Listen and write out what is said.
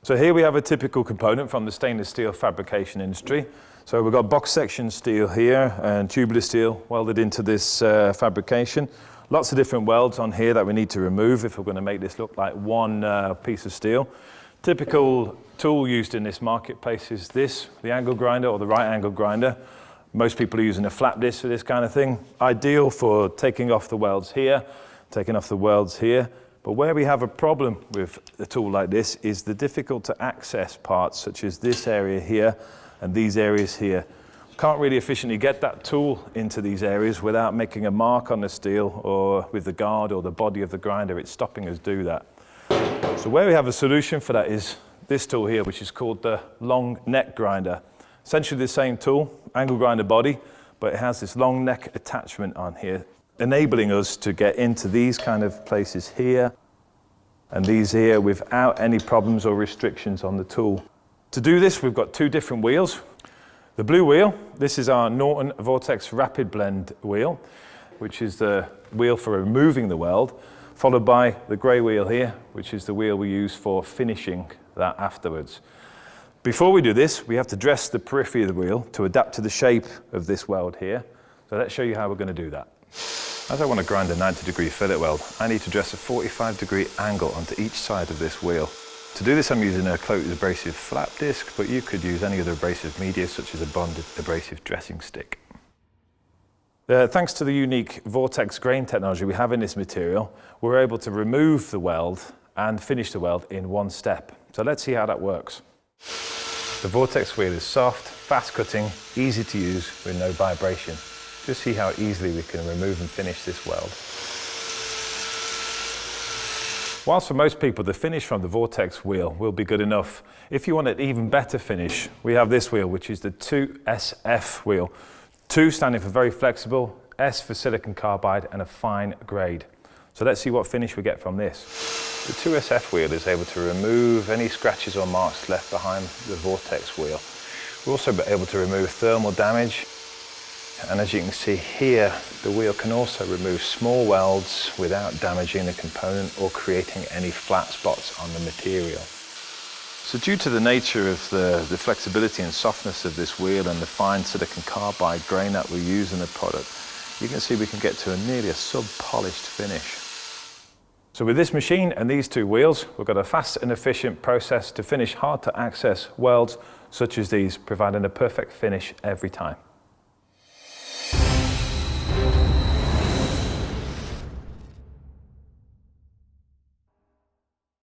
So here we have a typical component from the stainless steel fabrication industry. So we've got box section steel here and tubular steel welded into this fabrication. Lots of different welds on here that we need to remove if we're going to make this look like one piece of steel. Typical tool used in this marketplace is this, the angle grinder or the right angle grinder. Most people are using a flap disc for this kind of thing. Ideal for taking off the welds here, taking off the welds here. But where we have a problem with a tool like this is the difficult to access parts such as this area here and these areas here. Can't really efficiently get that tool into these areas without making a mark on the steel or with the guard or the body of the grinder. It's stopping us do that. So where we have a solution for that is this tool here, which is called the long neck grinder. Essentially the same tool, angle grinder body, but it has this long neck attachment on here, enabling us to get into these kind of places here and these here without any problems or restrictions on the tool. To do this, we've got two different wheels. The blue wheel, this is our Norton Vortex Rapid Blend wheel, which is the wheel for removing the weld, followed by the grey wheel here, which is the wheel we use for finishing that afterwards. Before we do this, we have to dress the periphery of the wheel to adapt to the shape of this weld here. So let's show you how we're going to do that. As I want to grind a 90-degree fillet weld, I need to dress a 45-degree angle onto each side of this wheel. To do this, I'm using a coated abrasive flap disc, but you could use any other abrasive media, such as a bonded abrasive dressing stick. Thanks to the unique Vortex grain technology we have in this material, we're able to remove the weld and finish the weld in one step. So let's see how that works. The Vortex wheel is soft, fast cutting, easy to use with no vibration. Just see how easily we can remove and finish this weld. Whilst for most people the finish from the Vortex wheel will be good enough, if you want an even better finish, we have this wheel, which is the 2SF wheel. 2 standing for very flexible, S for silicon carbide and a fine grade. So let's see what finish we get from this. The 2SF wheel is able to remove any scratches or marks left behind the Vortex wheel. We're also able to remove thermal damage. And as you can see here, the wheel can also remove small welds without damaging the component or creating any flat spots on the material. So due to the nature of the flexibility and softness of this wheel and the fine silicon carbide grain that we use in the product, you can see we can get to nearly a sub-polished finish. So with this machine and these two wheels, we've got a fast and efficient process to finish hard to access welds such as these, providing a perfect finish every time.